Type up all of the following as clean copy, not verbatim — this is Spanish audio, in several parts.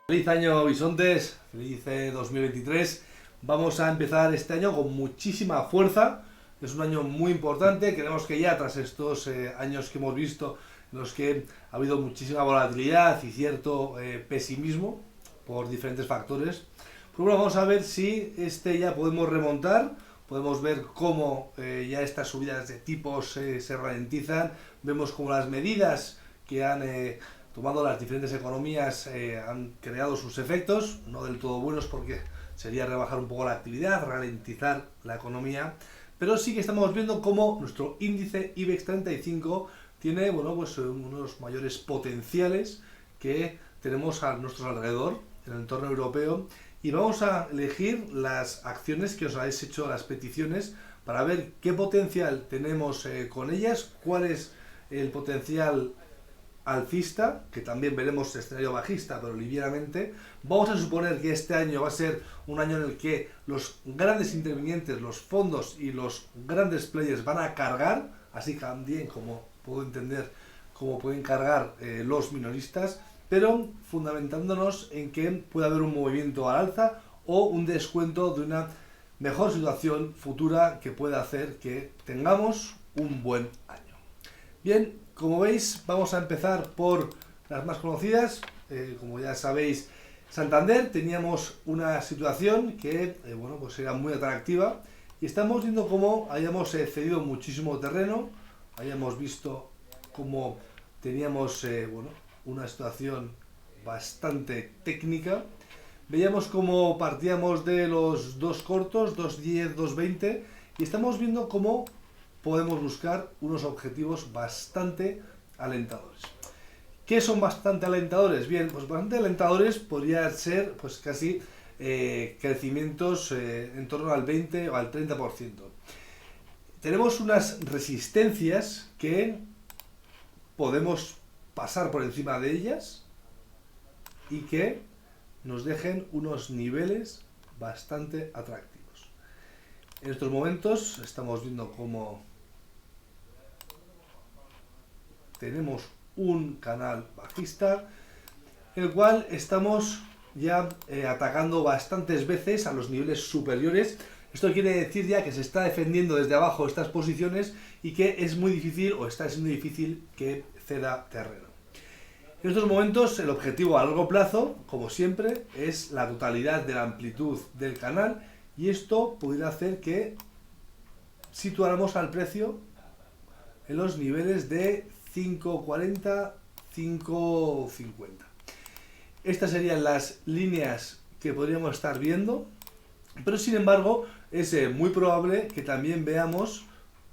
Feliz año, Bisontes, feliz 2023. Vamos a empezar este año con muchísima fuerza. Es un año muy importante. Queremos que ya tras estos años que hemos visto, en los que ha habido muchísima volatilidad y cierto pesimismo por diferentes factores, pues bueno, vamos a ver si ya podemos remontar. Podemos ver cómo ya estas subidas de tipos se ralentizan. Vemos cómo las medidas que han tomando las diferentes economías han creado sus efectos, no del todo buenos porque sería rebajar un poco la actividad, ralentizar la economía, pero sí que estamos viendo cómo nuestro índice IBEX 35 tiene pues, uno de los mayores potenciales que tenemos a nuestro alrededor, en el entorno europeo, y vamos a elegir las acciones que os habéis hecho, las peticiones, para ver qué potencial tenemos con ellas, cuál es el potencial alcista, que también veremos escenario bajista, pero livianamente. Vamos a suponer que este año va a ser un año en el que los grandes intervinientes, los fondos y los grandes players van a cargar, así también como puedo entender cómo pueden cargar los minoristas, pero fundamentándonos en que puede haber un movimiento al alza o un descuento de una mejor situación futura que pueda hacer que tengamos un buen año. Bien, como veis, vamos a empezar por las más conocidas. Como ya sabéis, Santander, teníamos una situación que pues era muy atractiva y estamos viendo cómo hayamos cedido muchísimo terreno, hayamos visto cómo teníamos una situación bastante técnica. Veíamos cómo partíamos de los dos cortos, 2.10, 2.20, y estamos viendo cómo podemos buscar unos objetivos bastante alentadores. ¿Qué son bastante alentadores? Bien, pues bastante alentadores podría ser pues casi crecimientos en torno al 20 o al 30%. Tenemos unas resistencias que podemos pasar por encima de ellas y que nos dejen unos niveles bastante atractivos. En estos momentos estamos viendo cómo tenemos un canal bajista, el cual estamos ya atacando bastantes veces a los niveles superiores. Esto quiere decir ya que se está defendiendo desde abajo estas posiciones y que es muy difícil o está siendo difícil que ceda terreno. En estos momentos el objetivo a largo plazo, como siempre, es la totalidad de la amplitud del canal, y esto pudiera hacer que situáramos al precio en los niveles de 5.40, 5.50. Estas serían las líneas que podríamos estar viendo, pero sin embargo es muy probable que también veamos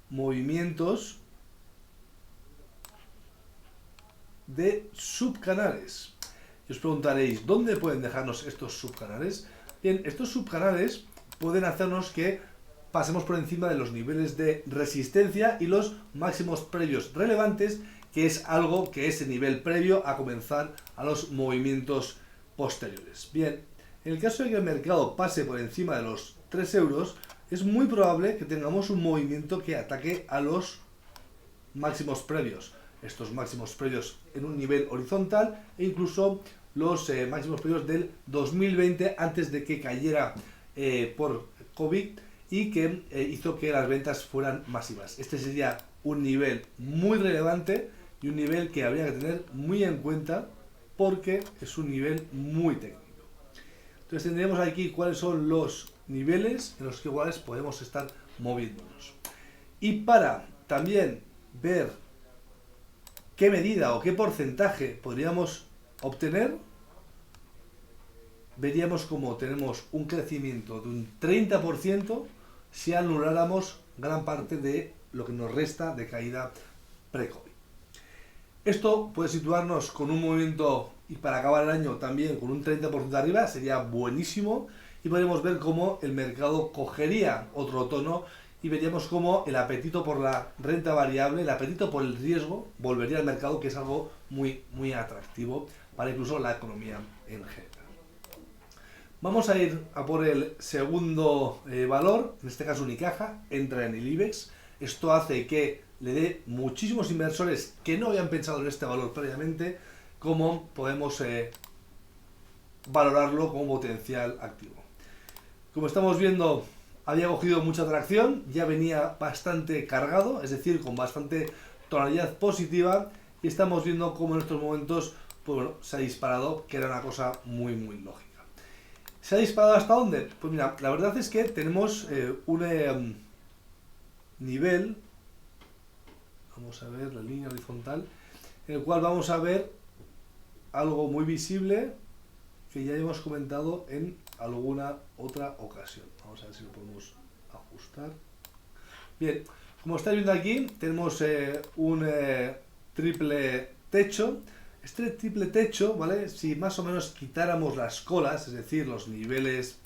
movimientos de subcanales. Y os preguntaréis, ¿dónde pueden dejarnos estos subcanales? Bien, estos subcanales pueden hacernos que pasemos por encima de los niveles de resistencia y los máximos previos relevantes, que es algo que es el nivel previo a comenzar a los movimientos posteriores. Bien, en el caso de que el mercado pase por encima de los 3 euros, es muy probable que tengamos un movimiento que ataque a los máximos previos. Estos máximos previos en un nivel horizontal e incluso los máximos previos del 2020, antes de que cayera por COVID y que hizo que las ventas fueran masivas. Este sería un nivel muy relevante y un nivel que habría que tener muy en cuenta porque es un nivel muy técnico. Entonces tendríamos aquí cuáles son los niveles en los que iguales podemos estar moviéndonos. Y para también ver qué medida o qué porcentaje podríamos obtener, veríamos como tenemos un crecimiento de un 30% si anuláramos gran parte de lo que nos resta de caída pre-COVID. Esto puede situarnos con un movimiento, y para acabar el año también con un 30% de arriba, sería buenísimo, y podríamos ver cómo el mercado cogería otro tono y veríamos cómo el apetito por la renta variable, el apetito por el riesgo, volvería al mercado, que es algo muy, muy atractivo para incluso la economía en general. Vamos a ir a por el segundo valor, en este caso Unicaja, entra en el IBEX. Esto hace que le dé muchísimos inversores que no habían pensado en este valor previamente, como podemos valorarlo como potencial activo. Como estamos viendo, había cogido mucha tracción, ya venía bastante cargado, es decir, con bastante tonalidad positiva, y estamos viendo cómo en estos momentos pues bueno, se ha disparado, que era una cosa muy lógica. ¿Se ha disparado hasta dónde? Pues mira, la verdad es que tenemos un nivel, vamos a ver la línea horizontal, en el cual vamos a ver algo muy visible que ya hemos comentado en alguna otra ocasión. Vamos a ver si lo podemos ajustar. Bien, como estáis viendo aquí, tenemos un triple techo. Este triple techo, ¿vale? Si más o menos quitáramos las colas, es decir, los niveles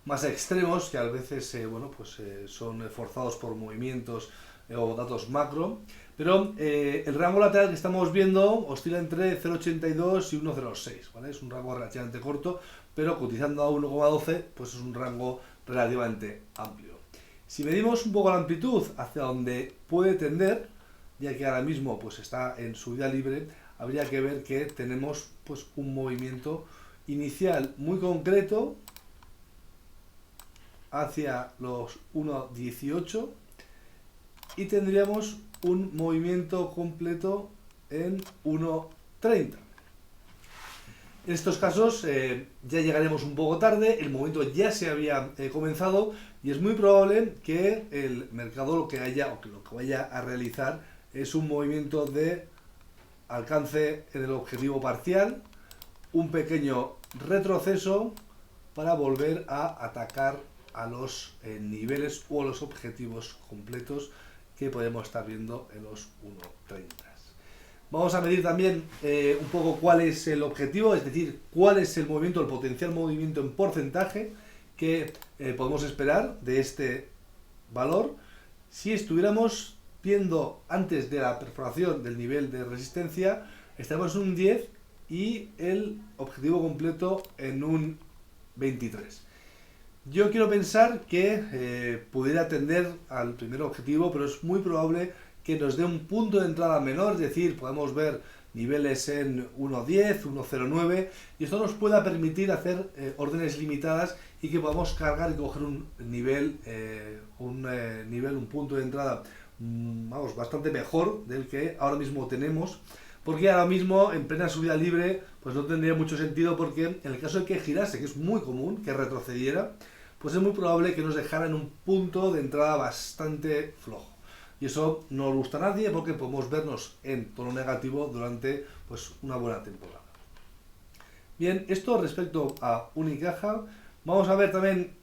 más extremos, que a veces bueno, pues, son forzados por movimientos o datos macro, pero el rango lateral que estamos viendo oscila entre 0,82 y 1,06, ¿vale? Es un rango relativamente corto, pero cotizando a 1,12, pues es un rango relativamente amplio. Si medimos un poco la amplitud hacia donde puede tender, ya que ahora mismo pues está en subida libre, habría que ver que tenemos pues un movimiento inicial muy concreto hacia los 1,18 y tendríamos un movimiento completo en 1,30. En estos casos ya llegaremos un poco tarde, el movimiento ya se había comenzado y es muy probable que el mercado lo que vaya a realizar es un movimiento de alcance en el objetivo parcial, un pequeño retroceso para volver a atacar a los niveles o los objetivos completos que podemos estar viendo en los 1,30. Vamos a medir también un poco cuál es el objetivo, es decir, cuál es el movimiento, el potencial movimiento en porcentaje que podemos esperar de este valor si estuviéramos viendo antes de la perforación del nivel de resistencia, estamos en un 10 y el objetivo completo en un 23. Yo quiero pensar que pudiera tender al primer objetivo, pero es muy probable que nos dé un punto de entrada menor, es decir, podemos ver niveles en 1.10, 1.09 y esto nos pueda permitir hacer órdenes limitadas y que podamos cargar y coger un nivel, un punto de entrada vamos, bastante mejor del que ahora mismo tenemos, porque ahora mismo en plena subida libre pues no tendría mucho sentido, porque en el caso de que girase, que es muy común que retrocediera, pues es muy probable que nos dejara en un punto de entrada bastante flojo. Y eso no nos gusta a nadie porque podemos vernos en tono negativo durante pues una buena temporada. Bien, esto respecto a Unicaja. Vamos a ver también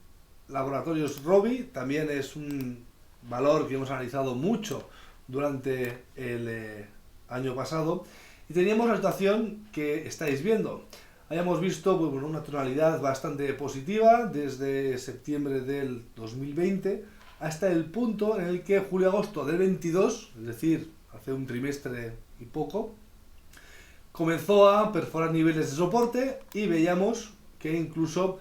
Laboratorios Rovi, también es un valor que hemos analizado mucho durante el año pasado y teníamos la situación que estáis viendo. Hayamos visto pues, una tonalidad bastante positiva desde septiembre del 2020 hasta el punto en el que julio-agosto del 22, es decir, hace un trimestre y poco, comenzó a perforar niveles de soporte y veíamos que incluso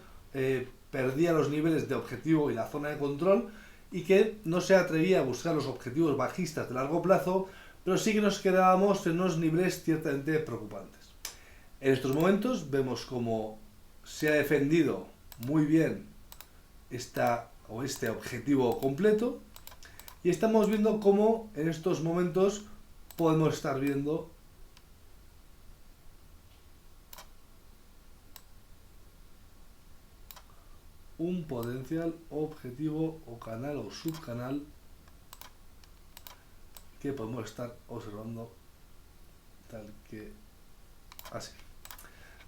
perdía los niveles de objetivo y la zona de control y que no se atrevía a buscar los objetivos bajistas de largo plazo, pero sí que nos quedábamos en unos niveles ciertamente preocupantes. En estos momentos vemos cómo se ha defendido muy bien este objetivo completo y estamos viendo cómo en estos momentos podemos estar viendo un potencial objetivo o canal o subcanal que podemos estar observando tal que así.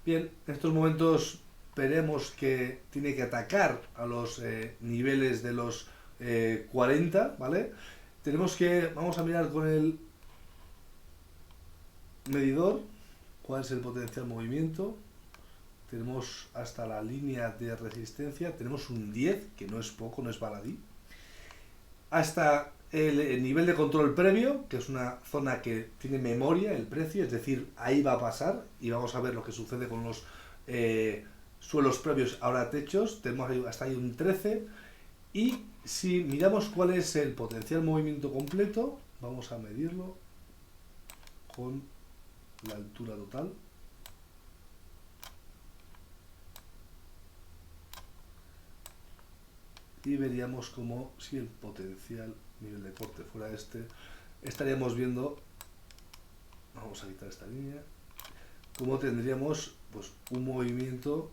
Bien, en estos momentos veremos que tiene que atacar a los niveles de los 40, ¿vale? Vamos a mirar con el medidor cuál es el potencial movimiento. Tenemos hasta la línea de resistencia, tenemos un 10, que no es poco, no es baladí. Hasta el nivel de control previo, que es una zona que tiene memoria, el precio, es decir, ahí va a pasar y vamos a ver lo que sucede con los suelos previos, ahora techos, tenemos hasta ahí un 13 y si miramos cuál es el potencial movimiento completo, vamos a medirlo con la altura total. y veríamos como si el potencial nivel de corte fuera este, estaríamos viendo, vamos a quitar esta línea, como tendríamos pues un movimiento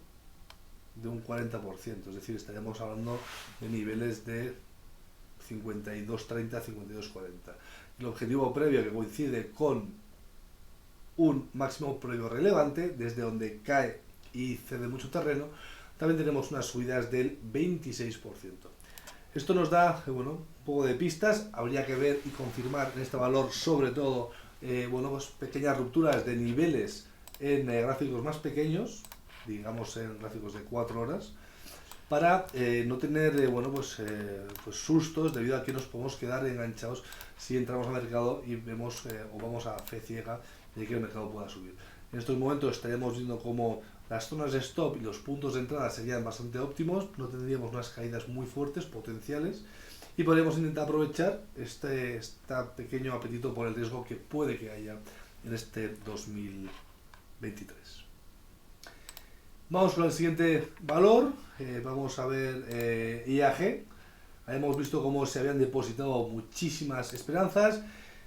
de un 40%, es decir, estaríamos hablando de niveles de 52.30, 52.40. El objetivo previo que coincide con un máximo previo relevante, desde donde cae y cede mucho terreno, también tenemos unas subidas del 26%. Esto nos da bueno, un poco de pistas, habría que ver y confirmar en este valor sobre todo bueno, pues pequeñas rupturas de niveles en gráficos más pequeños, digamos en gráficos de 4 horas, para no tener bueno, pues sustos debido a que nos podemos quedar enganchados si entramos al mercado y vemos o vamos a fe ciega de que el mercado pueda subir. En estos momentos estaríamos viendo como las zonas de stop y los puntos de entrada serían bastante óptimos, no tendríamos unas caídas muy fuertes, potenciales, y podríamos intentar aprovechar este pequeño apetito por el riesgo que puede que haya en este 2023. Vamos con el siguiente valor, vamos a ver IAG. Hemos visto cómo se habían depositado muchísimas esperanzas.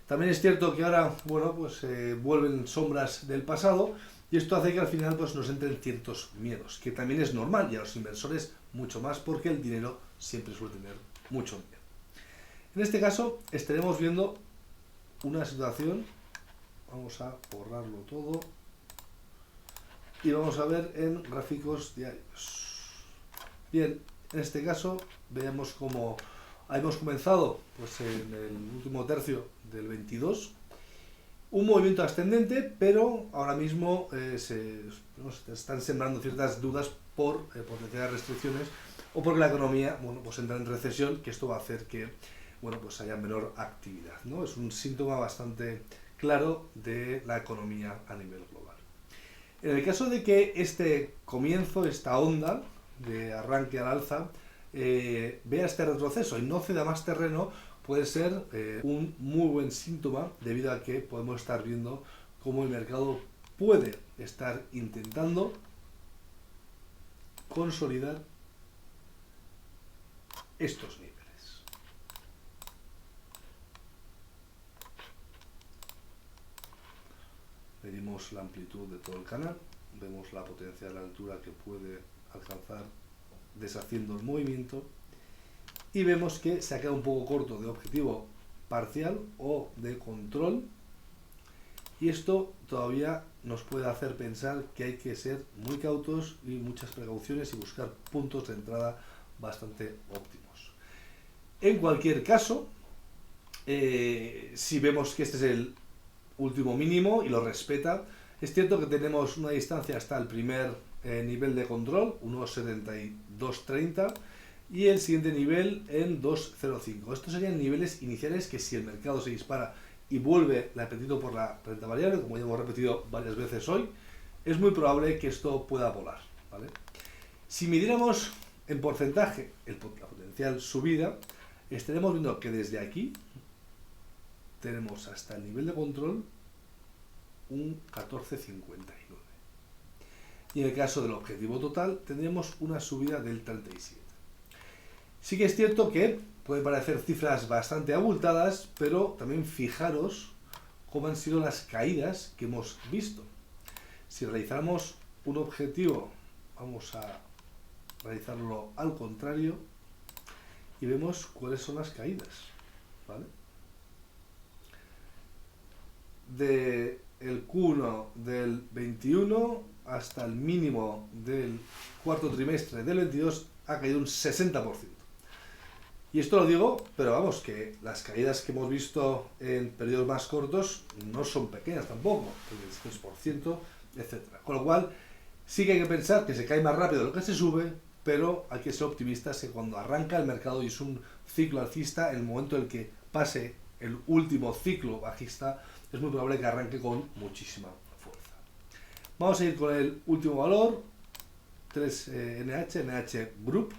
También es cierto que ahora, bueno, pues vuelven sombras del pasado y esto hace que al final pues nos entren ciertos miedos, que también es normal y a los inversores mucho más porque el dinero siempre suele tener mucho miedo. En este caso estaremos viendo una situación, vamos a borrarlo todo y vamos a ver en gráficos diarios. Bien, en este caso veamos cómo hemos comenzado pues, en el último tercio del 22 un movimiento ascendente, pero ahora mismo se están sembrando ciertas dudas por potenciales restricciones o porque la economía bueno, pues entra en recesión, que esto va a hacer que bueno, pues haya menor actividad, ¿no? Es un síntoma bastante claro de la economía a nivel global. En el caso de que este comienzo, esta onda de arranque al alza, vea este retroceso y no ceda más terreno, puede ser un muy buen síntoma debido a que podemos estar viendo cómo el mercado puede estar intentando consolidar estos niveles. Medimos la amplitud de todo el canal, vemos la potencial altura que puede alcanzar deshaciendo el movimiento y vemos que se ha quedado un poco corto de objetivo parcial o de control y esto todavía nos puede hacer pensar que hay que ser muy cautos y muchas precauciones y buscar puntos de entrada bastante óptimos. En cualquier caso, si vemos que este es el último mínimo y lo respeta, es cierto que tenemos una distancia hasta el primer nivel de control, 1.7230, y el siguiente nivel en 2.05. Estos serían niveles iniciales que si el mercado se dispara y vuelve el apetito por la renta variable, como ya hemos repetido varias veces hoy, es muy probable que esto pueda volar, ¿vale? Si midiéramos en porcentaje la potencial subida, estaremos viendo que desde aquí tenemos hasta el nivel de control un 14.59. Y en el caso del objetivo total tendríamos una subida del 37. Sí que es cierto que pueden parecer cifras bastante abultadas, pero también fijaros cómo han sido las caídas que hemos visto. Si realizamos un objetivo, vamos a realizarlo al contrario y vemos cuáles son las caídas, ¿vale? De el Q1 del 21 hasta el mínimo del cuarto trimestre del 22 ha caído un 60%. Y esto lo digo, pero vamos, que las caídas que hemos visto en periodos más cortos no son pequeñas tampoco, el 6%, etc. Con lo cual, sí que hay que pensar que se cae más rápido de lo que se sube, pero hay que ser optimistas que cuando arranca el mercado y es un ciclo alcista, en el momento en el que pase el último ciclo bajista, es muy probable que arranque con muchísima fuerza. Vamos a ir con el último valor, 3NH Group.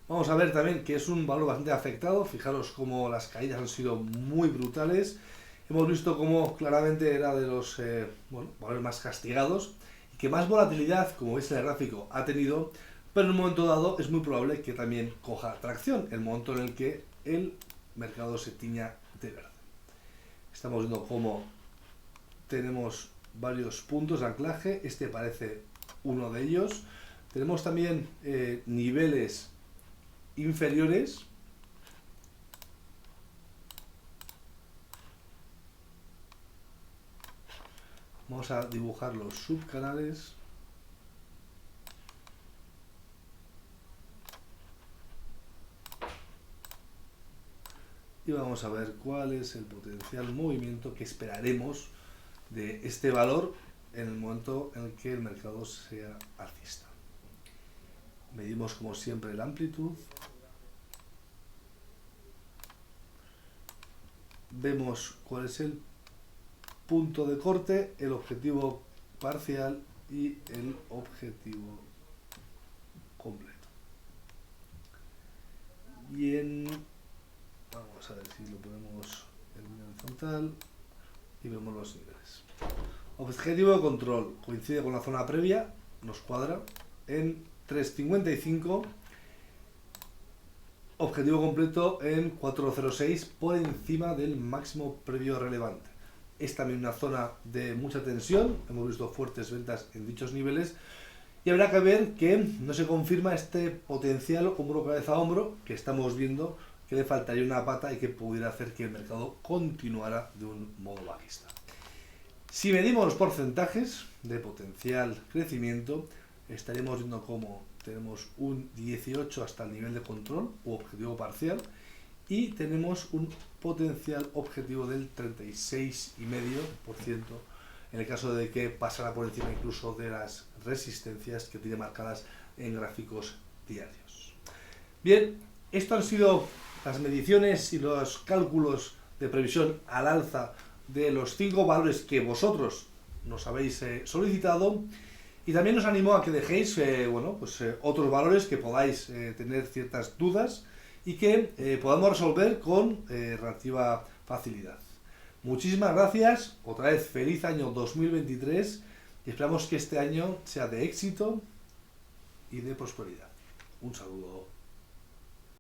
Vamos a ver también que es un valor bastante afectado. Fijaros cómo las caídas han sido muy brutales. Hemos visto cómo claramente era de los valores más castigados y que más volatilidad, como veis en el gráfico, ha tenido pero en un momento dado es muy probable que también coja tracción, el momento en el que el mercado se tiña de verde. Estamos viendo cómo tenemos varios puntos de anclaje, este parece uno de ellos. Tenemos también niveles inferiores. Vamos a dibujar los subcanales. Y vamos a ver cuál es el potencial movimiento que esperaremos de este valor en el momento en el que el mercado sea alcista. Medimos como siempre la amplitud. Vemos cuál es el punto de corte, el objetivo parcial y el objetivo completo. Bien, vamos a ver si lo ponemos en horizontal y vemos los niveles. Objetivo de control coincide con la zona previa, nos cuadra en 3.55. Objetivo completo en 4.06 por encima del máximo previo relevante. Es también una zona de mucha tensión, hemos visto fuertes ventas en dichos niveles y habrá que ver que no se confirma este potencial hombro cabeza hombro que estamos viendo, que le faltaría una pata y que pudiera hacer que el mercado continuara de un modo bajista. Si medimos los porcentajes de potencial crecimiento, estaremos viendo cómo tenemos un 18 hasta el nivel de control u objetivo parcial y tenemos un potencial objetivo del 36,5% en el caso de que pasara por encima incluso de las resistencias que tiene marcadas en gráficos diarios. Bien, esto han sido las mediciones y los cálculos de previsión al alza de los 5 valores que vosotros nos habéis solicitado. Y también os animo a que dejéis otros valores que podáis tener ciertas dudas y que podamos resolver con relativa facilidad. Muchísimas gracias, otra vez feliz año 2023 y esperamos que este año sea de éxito y de prosperidad. Un saludo.